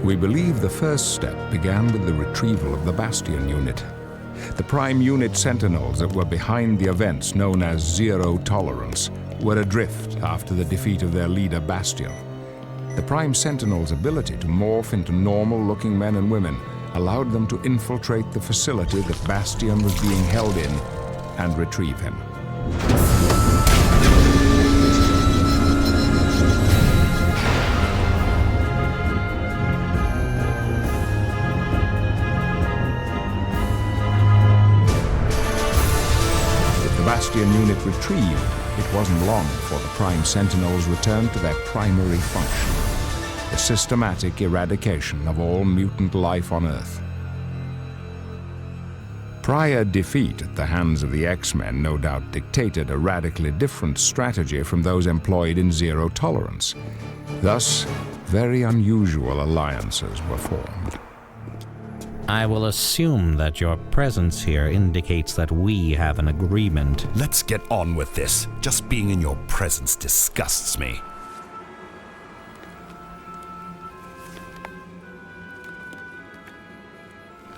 We believe the first step began with the retrieval of the Bastion unit. The Prime Unit Sentinels that were behind the events known as Zero Tolerance were adrift after the defeat of their leader Bastion. The Prime Sentinels' ability to morph into normal-looking men and women allowed them to infiltrate the facility that Bastion was being held in and retrieve him. With the Bastion unit retrieved, it wasn't long before the Prime Sentinels returned to their primary function: the systematic eradication of all mutant life on Earth. Prior defeat at the hands of the X-Men no doubt dictated a radically different strategy from those employed in Zero Tolerance. Thus, very unusual alliances were formed. I will assume that your presence here indicates that we have an agreement. Let's get on with this. Just being in your presence disgusts me.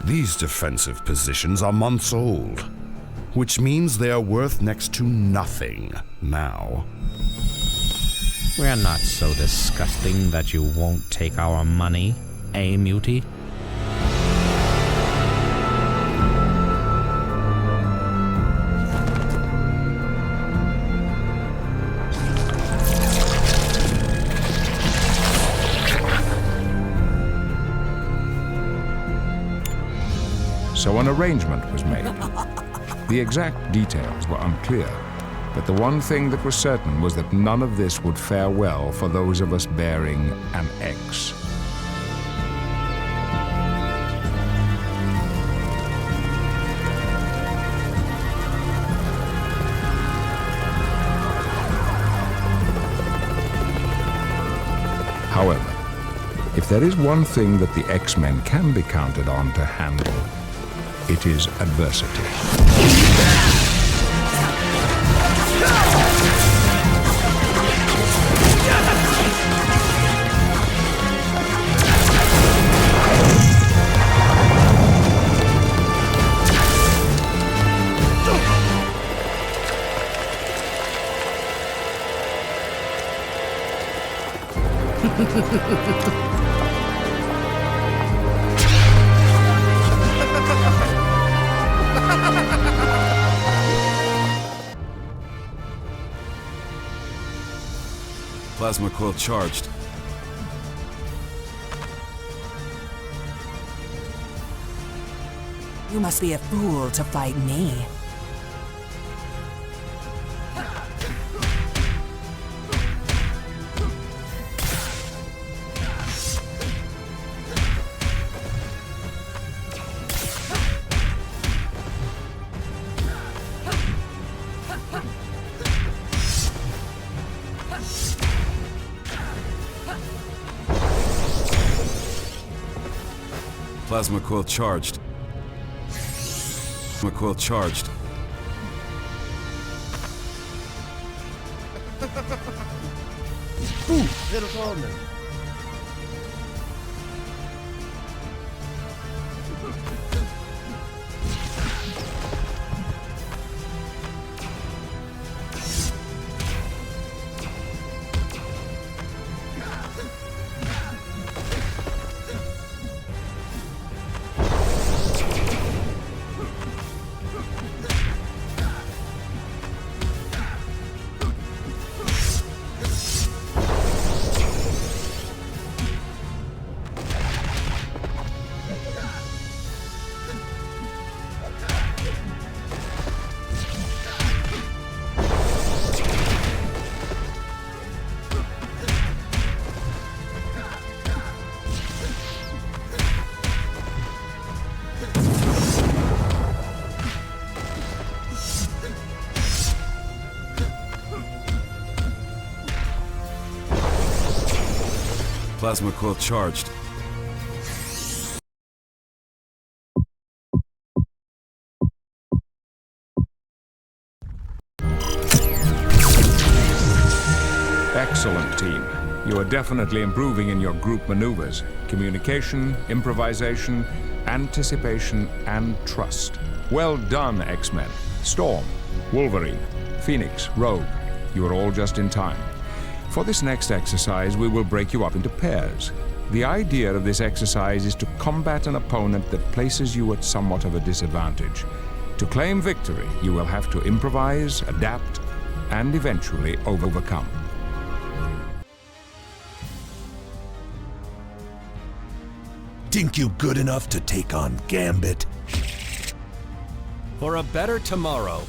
These defensive positions are months old, which means they are worth next to nothing now. We're not so disgusting that you won't take our money, eh, Mutie? So an arrangement was made. The exact details were unclear, but the one thing that was certain was that none of this would fare well for those of us bearing an X. However, if there is one thing that the X-Men can be counted on to handle, it is adversity. Plasma coil charged. You must be a fool to fight me. Plasma coil charged. Plasma coil charged. Plasma coil charged. Excellent, team. You are definitely improving in your group maneuvers, communication, improvisation, anticipation, and trust. Well done, X-Men. Storm, Wolverine, Phoenix, Rogue. You are all just in time. For this next exercise, we will break you up into pairs. The idea of this exercise is to combat an opponent that places you at somewhat of a disadvantage. To claim victory, you will have to improvise, adapt, and eventually overcome. Think you good enough to take on Gambit? For a better tomorrow.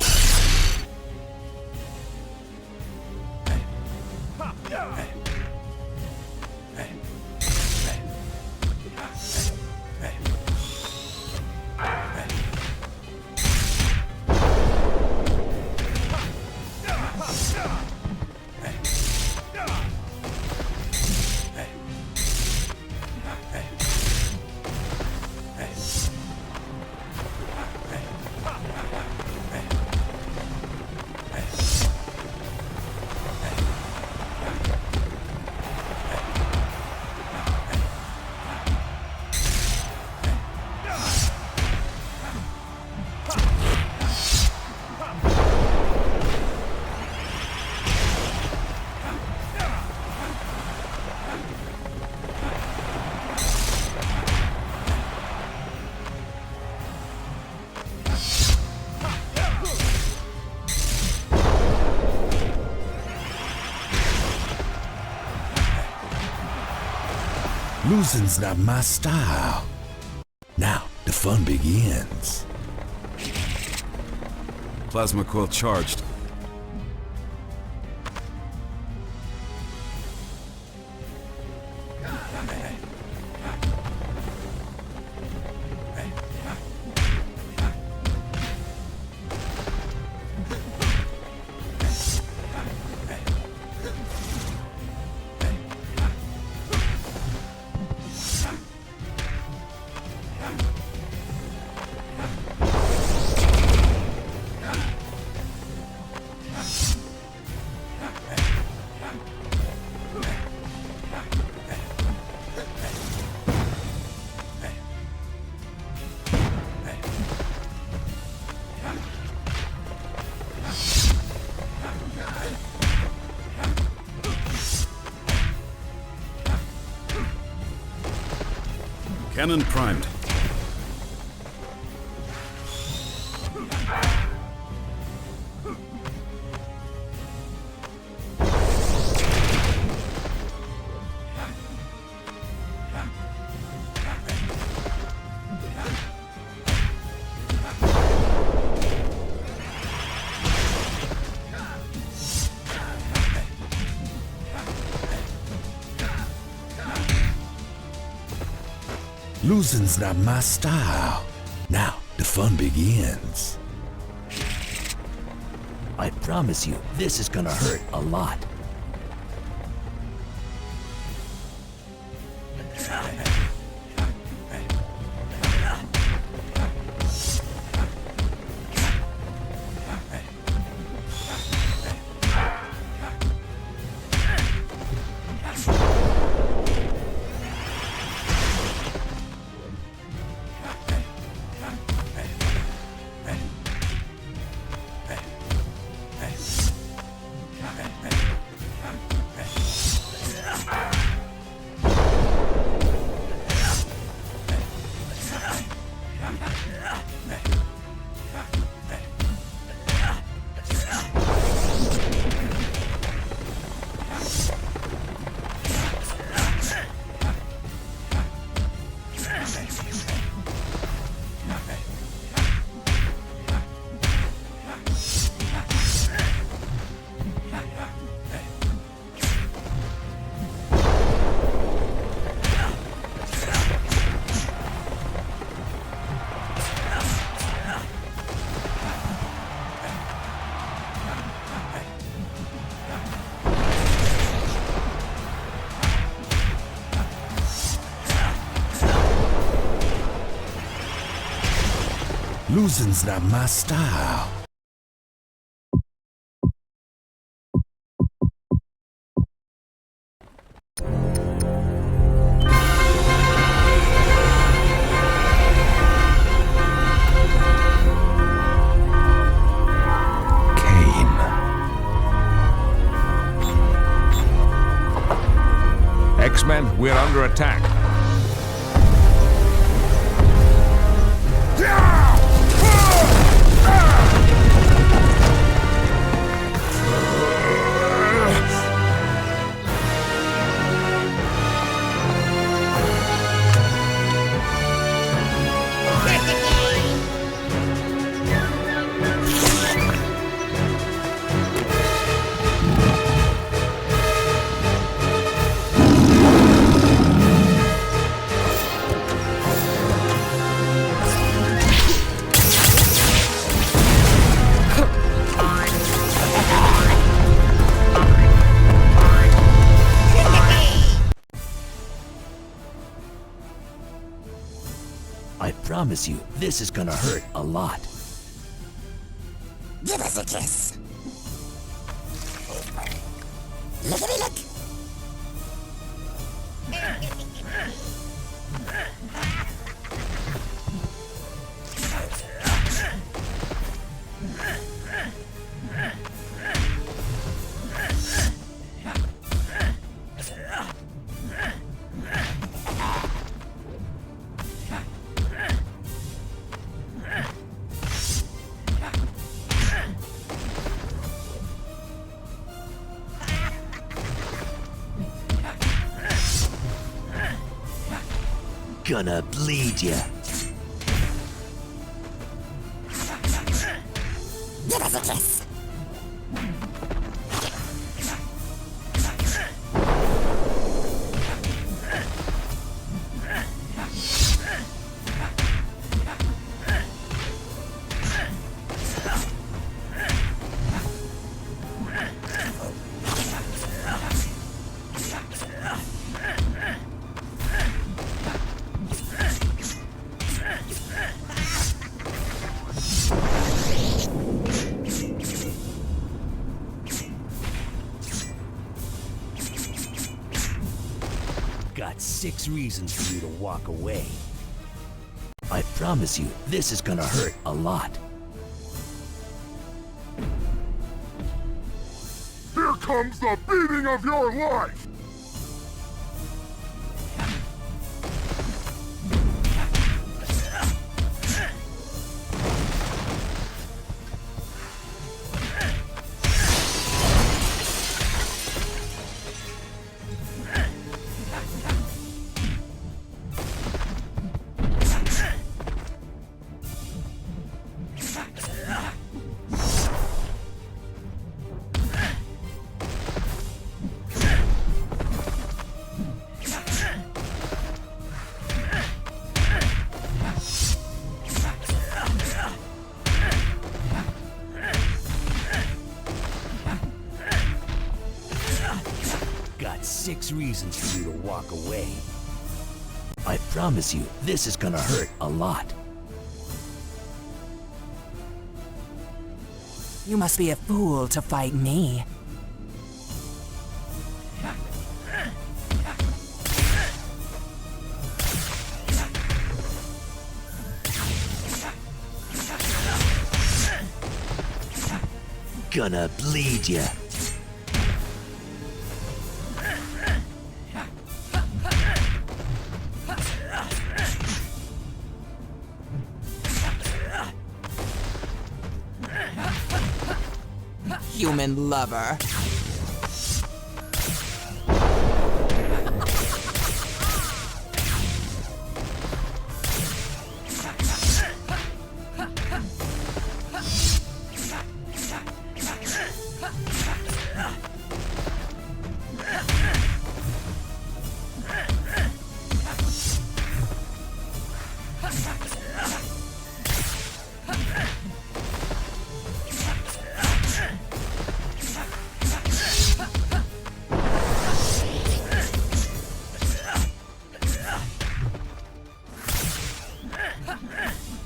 Losing's not my style. Now, the fun begins. Plasma coil charged. Cannon primed. Losing's not my style. Now, the fun begins. I promise you, this is gonna hurt a lot. Losing's not my style. X-Men, we're under attack. I promise you, this is gonna hurt a lot. Give us a kiss. Lickety lick. Gonna bleed ya. Give us a kiss. Got 6 reasons for you to walk away. I promise you, this is gonna hurt a lot. Here comes the beating of your life! Got 6 reasons for you to walk away. I promise you, this is gonna hurt a lot. You must be a fool to fight me. Gonna bleed ya. Human lover.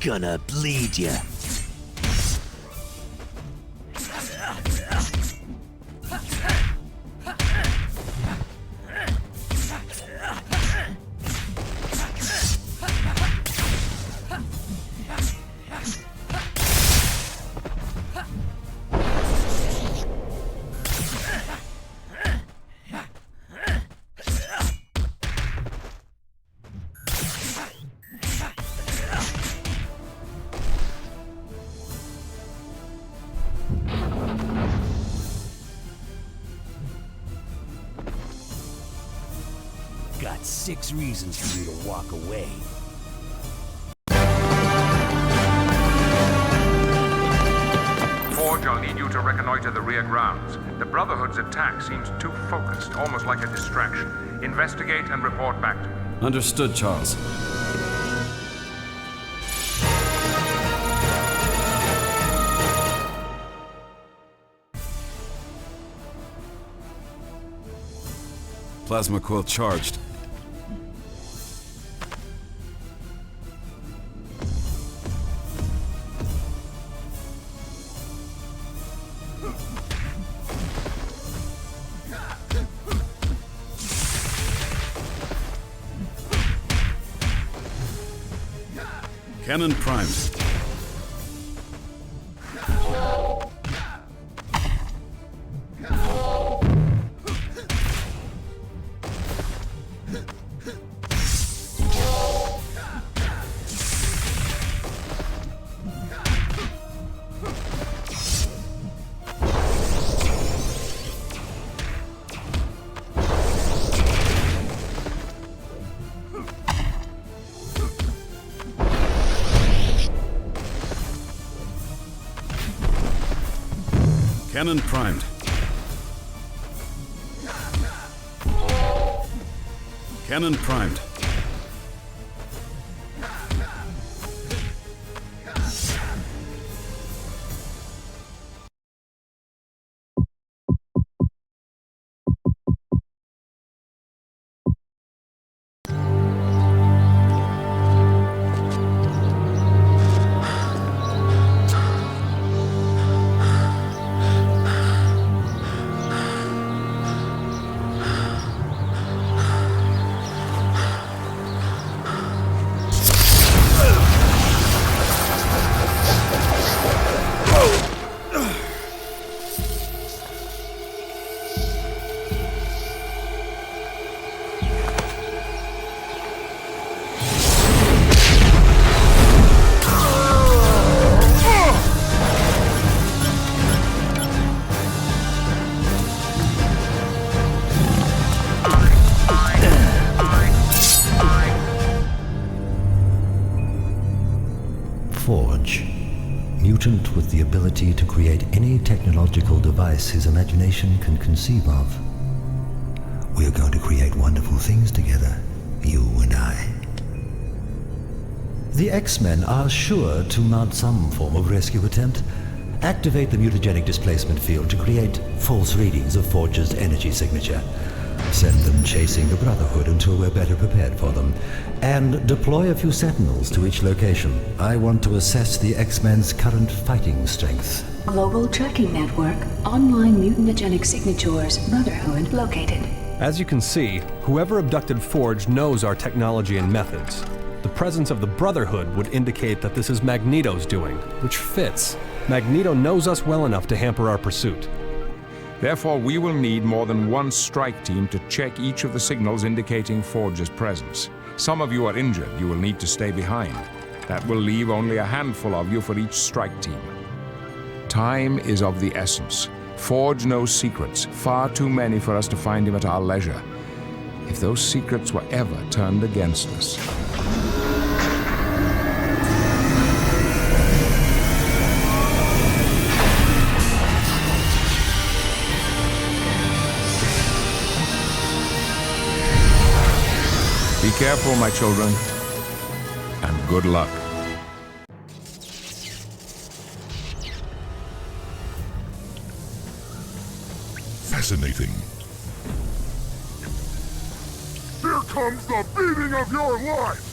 Gonna bleed ya. got 6 reasons for you to walk away. Forge, I'll need you to reconnoiter the rear grounds. The Brotherhood's attack seems too focused, almost like a distraction. Investigate and report back to me. Understood, Charles. Plasma quill charged. Cannon primed. Cannon primed. Cannon primed. Forge. Mutant with the ability to create any technological device his imagination can conceive of. We're going to create wonderful things together, you and I. The X-Men are sure to mount some form of rescue attempt. Activate the mutagenic displacement field to create false readings of Forge's energy signature. Send them chasing the Brotherhood until we're better prepared for them. And deploy a few sentinels to each location. I want to assess the X-Men's current fighting strength. Global tracking network, online mutagenic signatures, Brotherhood located. As you can see, whoever abducted Forge knows our technology and methods. The presence of the Brotherhood would indicate that this is Magneto's doing, which fits. Magneto knows us well enough to hamper our pursuit. Therefore, we will need more than one strike team to check each of the signals indicating Forge's presence. Some of you are injured. You will need to stay behind. That will leave only a handful of you for each strike team. Time is of the essence. Forge knows secrets, far too many for us to find him at our leisure. If those secrets were ever turned against us. Be careful, my children, and good luck. Fascinating. Here comes the beating of your life!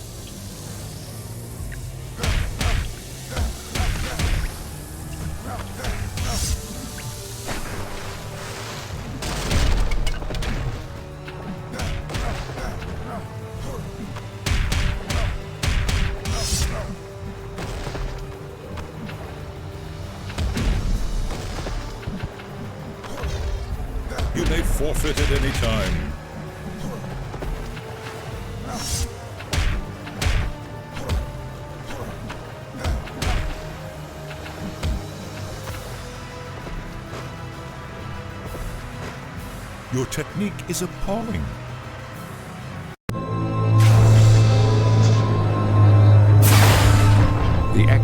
You may forfeit at any time. Your technique is appalling.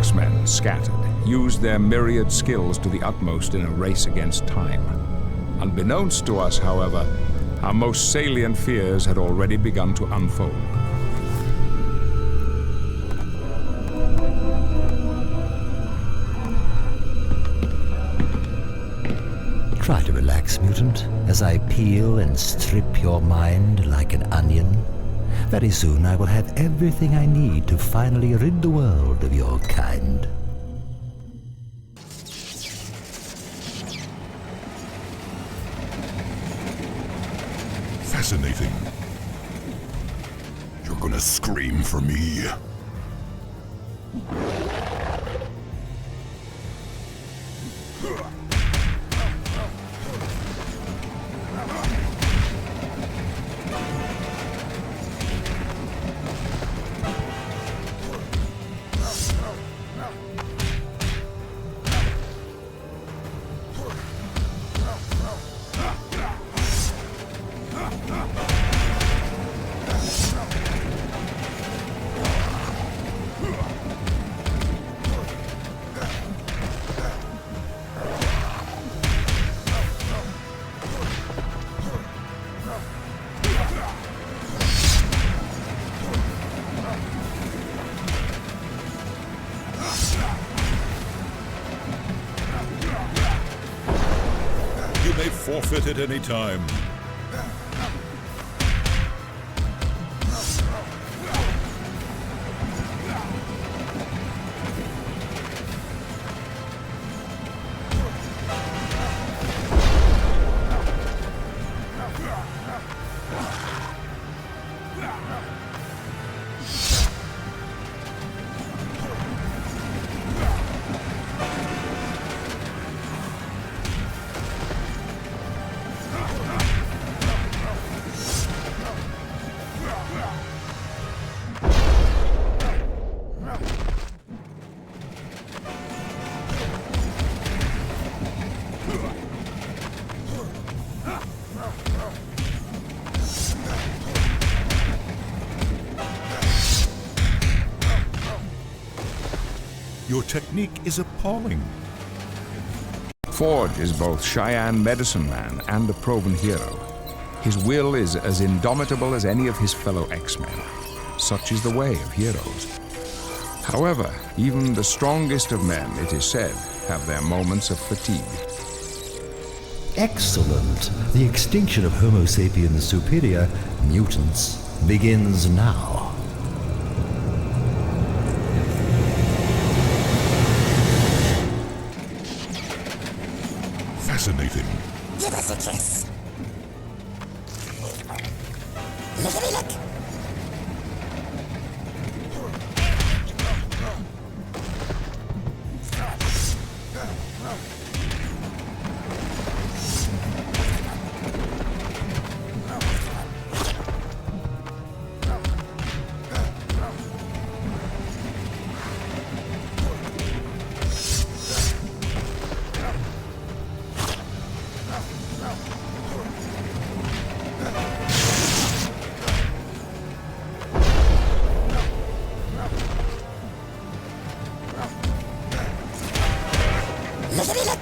X-Men, scattered, used their myriad skills to the utmost in a race against time. Unbeknownst to us, however, our most salient fears had already begun to unfold. Try to relax, mutant, as I peel and strip your mind like an onion. Very soon I will have everything I need to finally rid the world of your kind. Fascinating. You're gonna scream for me. You may forfeit at any time. Your technique is appalling. Forge is both Cheyenne medicine man and a proven hero. His will is as indomitable as any of his fellow X-Men. Such is the way of heroes. However, even the strongest of men, it is said, have their moments of fatigue. Excellent. The extinction of Homo sapiens superior, mutants, begins now. Fascinating. Give us a kiss. Lickety-lick. Lickety-lick.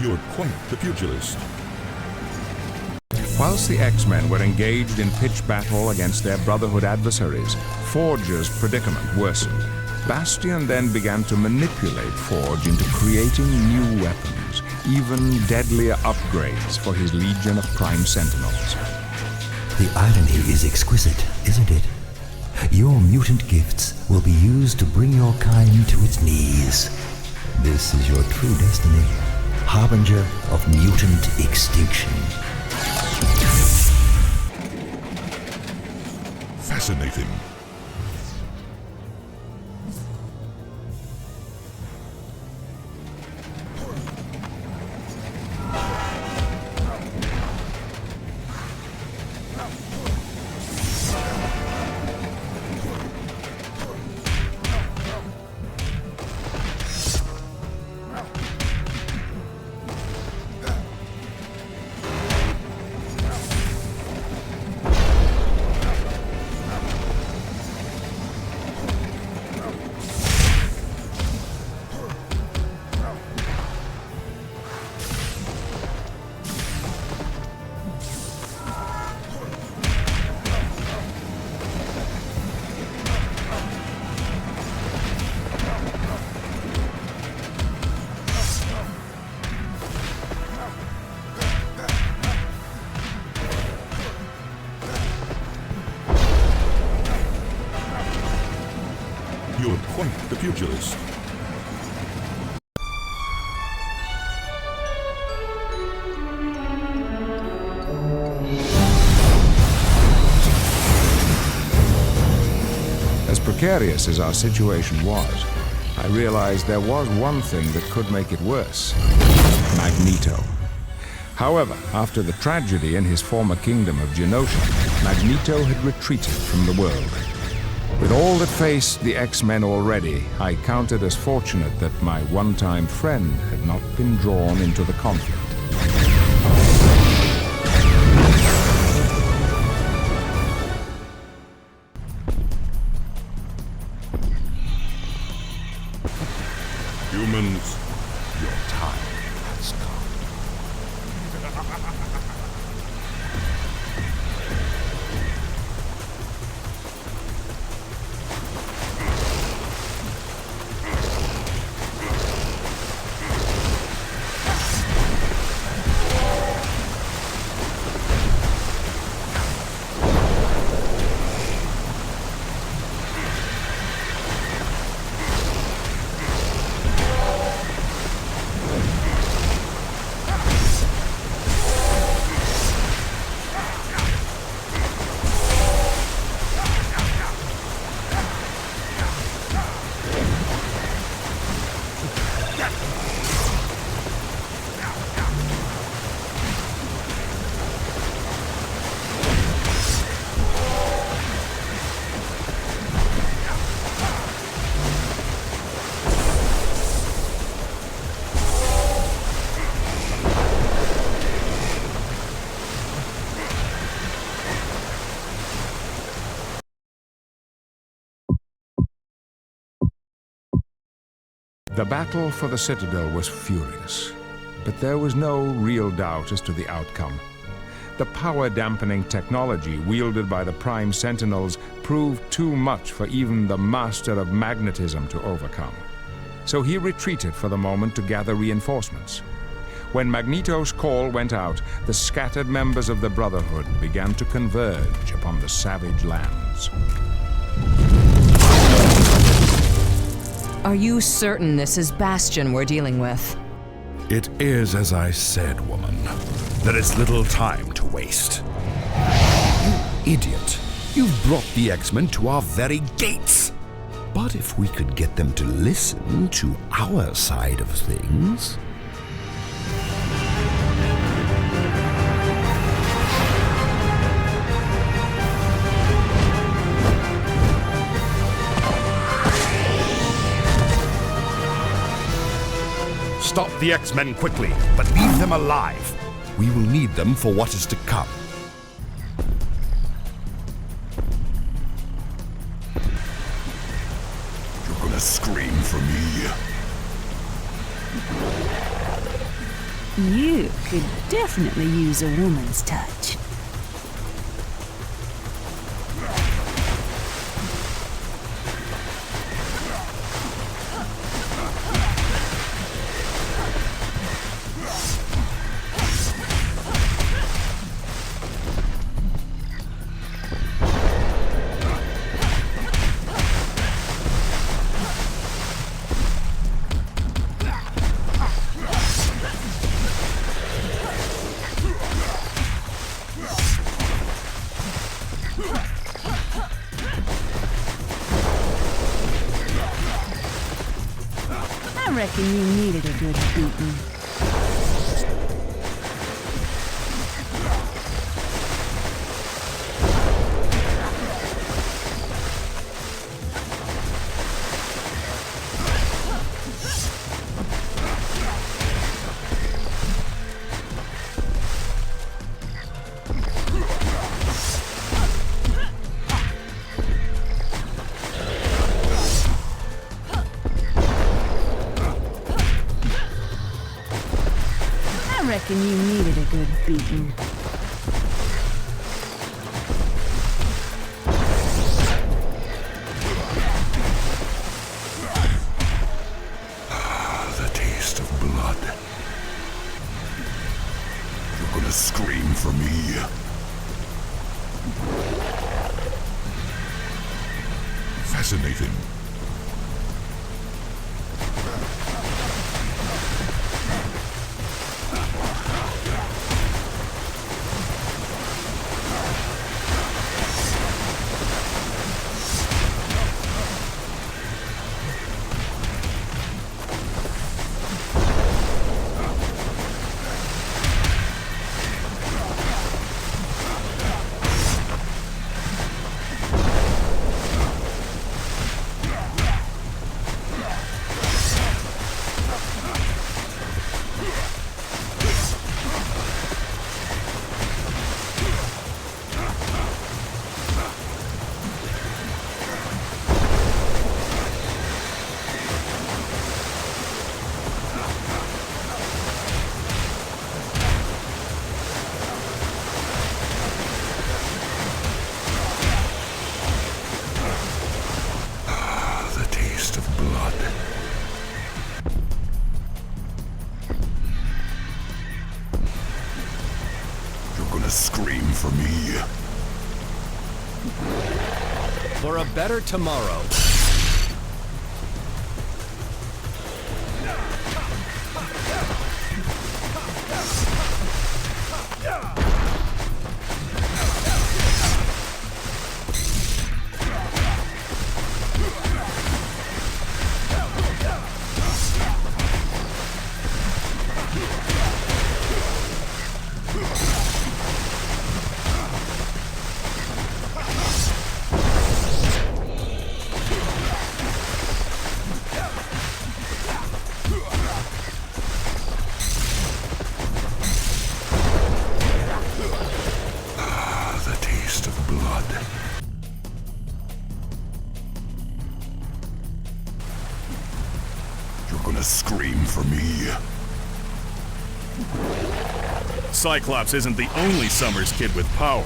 You're quite the pugilist. Whilst the X-Men were engaged in pitched battle against their Brotherhood adversaries, Forge's predicament worsened. Bastion then began to manipulate Forge into creating new weapons, even deadlier upgrades for his legion of Prime Sentinels. The irony is exquisite, isn't it? Your mutant gifts will be used to bring your kind to its knees. This is your true destiny, harbinger of mutant extinction. fascinating. You're quite the pugilist. As precarious as our situation was, I realized there was one thing that could make it worse: Magneto. However, after the tragedy in his former kingdom of Genosha, Magneto had retreated from the world. With all that faced the X-Men already, I counted as fortunate that my one-time friend had not been drawn into the conflict. Humans, your time has come. The battle for the Citadel was furious, but there was no real doubt as to the outcome. The power-dampening technology wielded by the Prime Sentinels proved too much for even the Master of Magnetism to overcome. So he retreated for the moment to gather reinforcements. When Magneto's call went out, the scattered members of the Brotherhood began to converge upon the savage lands. Are you certain this is Bastion we're dealing with? It is as I said, woman. There is little time to waste. You idiot. You've brought the X-Men to our very gates. But if we could get them to listen to our side of things... Stop the X-Men quickly, but leave them alive. We will need them for what is to come. You're gonna scream for me. You could definitely use a woman's touch. reckon you needed a good beating. I reckon you needed a good beating. The taste of blood. You're gonna scream for me. Fascinating. Scream for me. For a better tomorrow. Scream for me. Cyclops isn't the only Summers kid with power.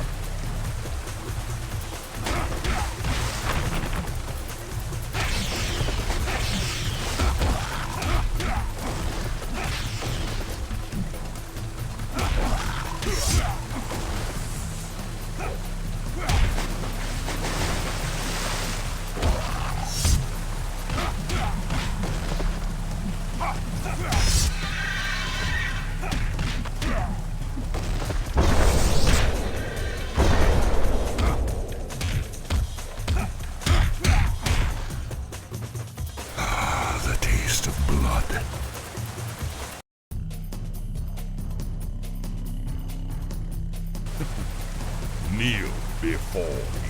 Kneel before me.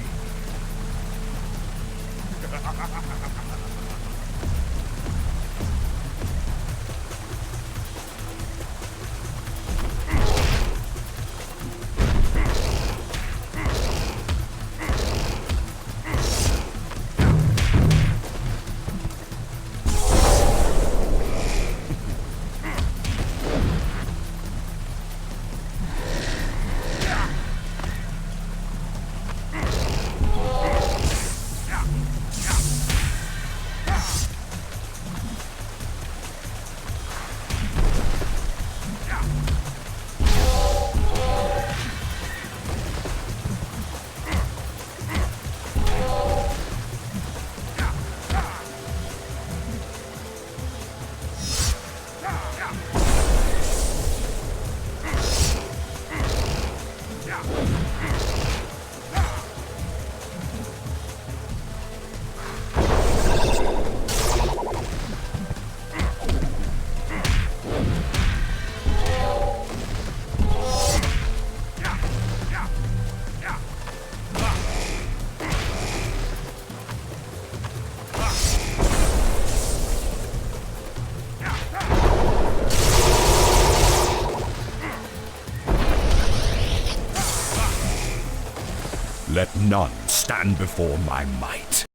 Let none stand before my might.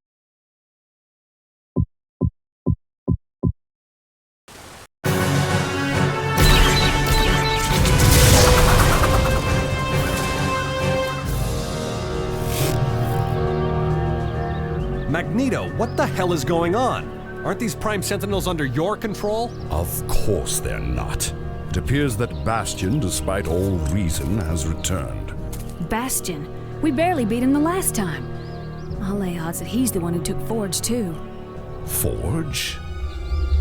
Magneto, what the hell is going on? Aren't these Prime Sentinels under your control? Of course they're not. It appears that Bastion, despite all reason, has returned. Bastion? We barely beat him the last time. I'll lay odds that he's the one who took Forge, too. Forge?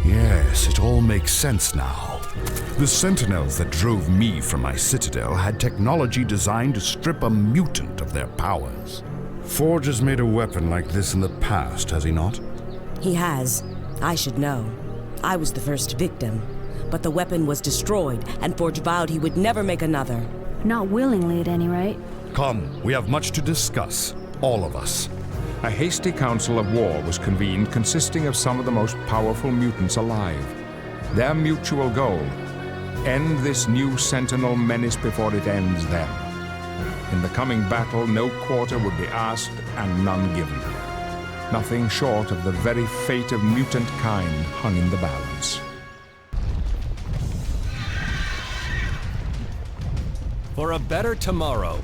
Yes, it all makes sense now. The Sentinels that drove me from my citadel had technology designed to strip a mutant of their powers. Forge has made a weapon like this in the past, has he not? He has. I should know. I was the first victim. But the weapon was destroyed, and Forge vowed he would never make another. Not willingly, at any rate. Come, we have much to discuss. All of us. A hasty council of war was convened consisting of some of the most powerful mutants alive. Their mutual goal: end this new Sentinel menace before it ends them. In the coming battle, no quarter would be asked and none given. Nothing short of the very fate of mutant kind hung in the balance. For a better tomorrow.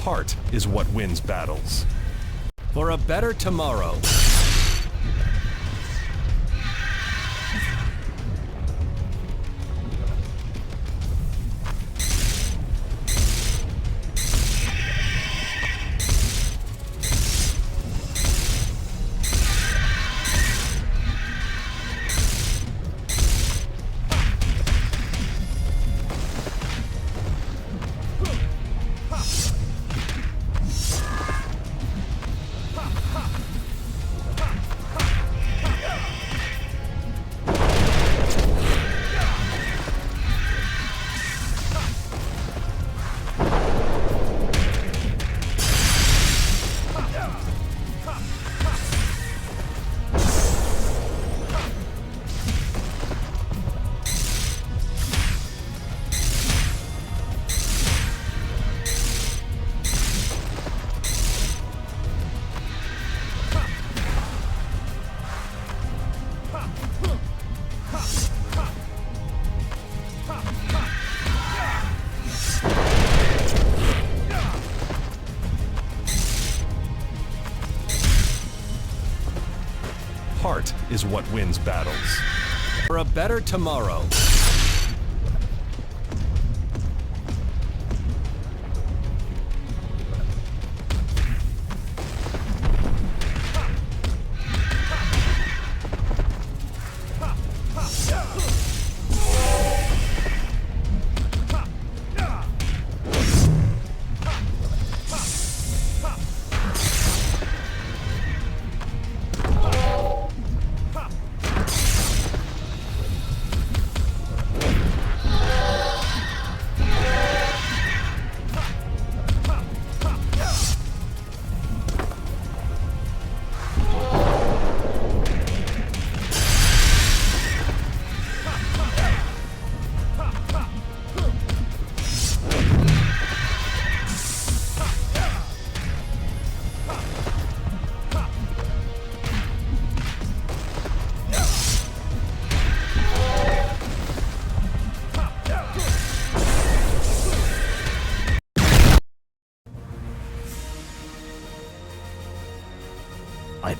Heart is what wins battles. For a better tomorrow. Heart is what wins battles. For a better tomorrow.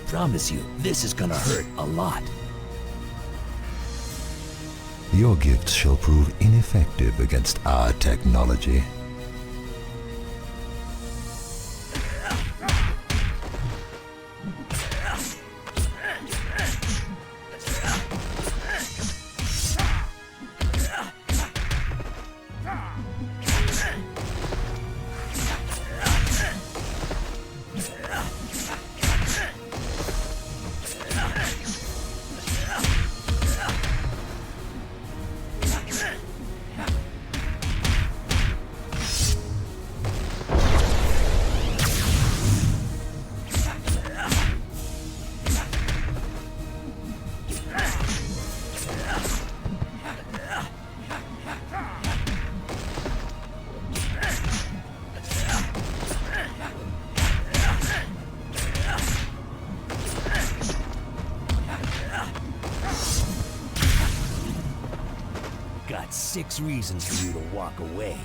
promise you, this is gonna hurt a lot. Your gifts shall prove ineffective against our technology. Got 6 reasons for you to walk away.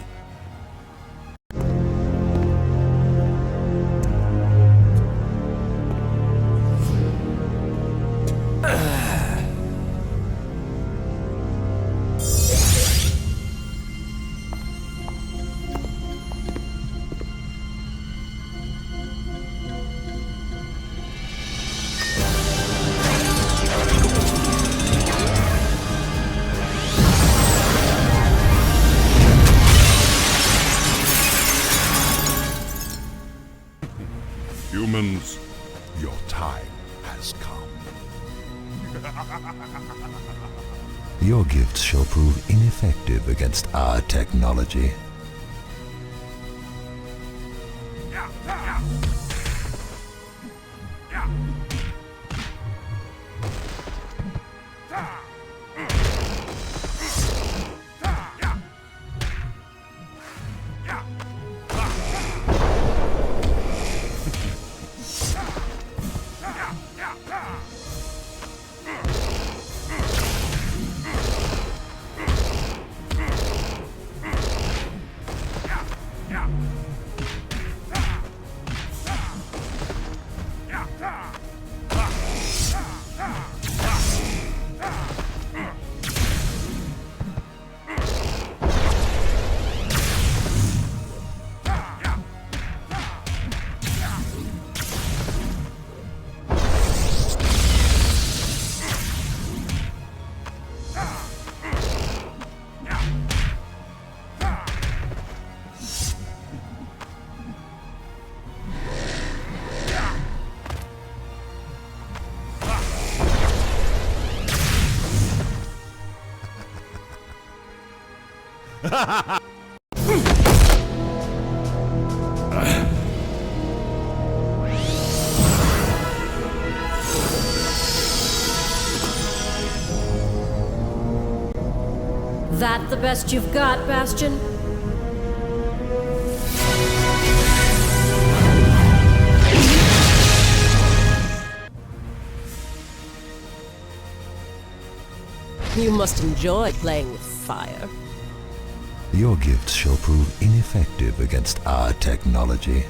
Humans, your time has come. Your gifts shall prove ineffective against our technology. That the best you've got, Bastion? You must enjoy playing with fire. Your gifts shall prove ineffective against our technology.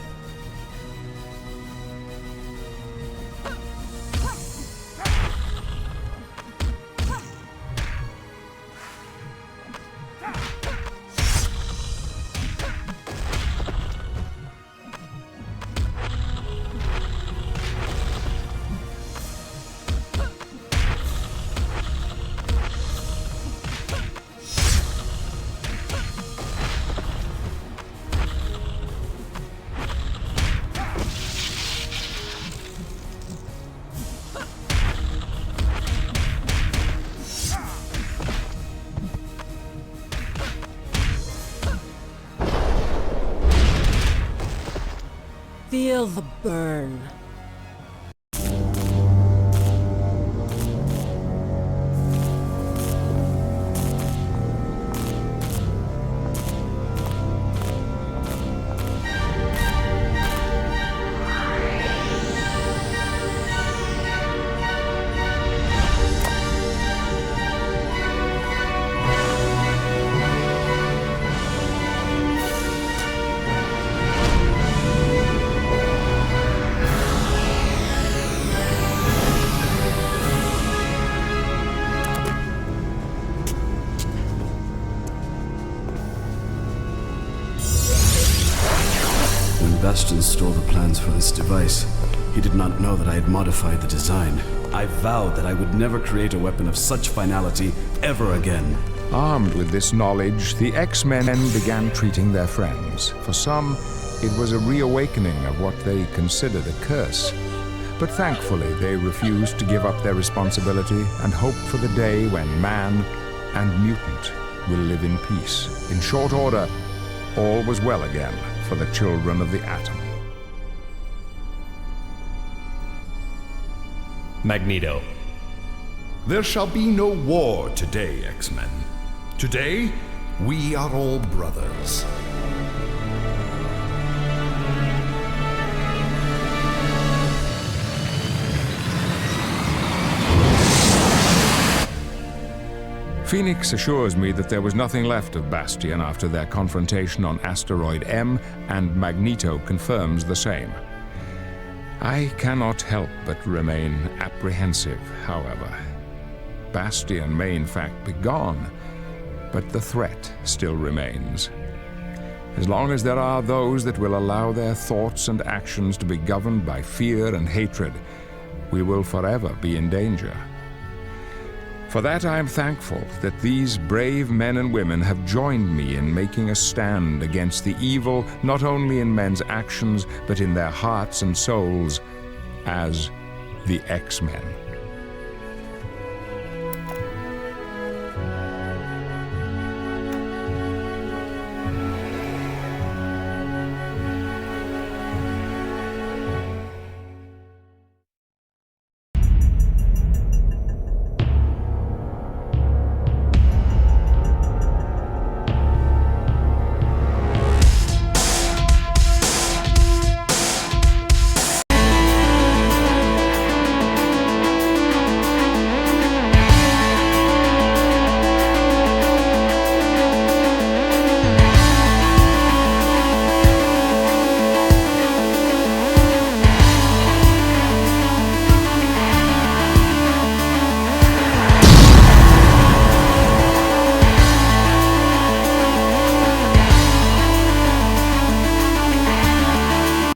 Feel the burn. Bastion stole the plans for this device, he did not know that I had modified the design. I vowed that I would never create a weapon of such finality ever again. Armed with this knowledge, the X-Men began treating their friends. For some, it was a reawakening of what they considered a curse. But thankfully, they refused to give up their responsibility and hope for the day when man and mutant will live in peace. In short order, all was well again for the children of the atom. Magneto. There shall be no war today, X-Men. Today, we are all brothers. Phoenix assures me that there was nothing left of Bastion after their confrontation on Asteroid M, and Magneto confirms the same. I cannot help but remain apprehensive, however. Bastion may in fact be gone, but the threat still remains. As long as there are those that will allow their thoughts and actions to be governed by fear and hatred, we will forever be in danger. For that I am thankful that these brave men and women have joined me in making a stand against the evil not only in men's actions but in their hearts and souls as the X-Men.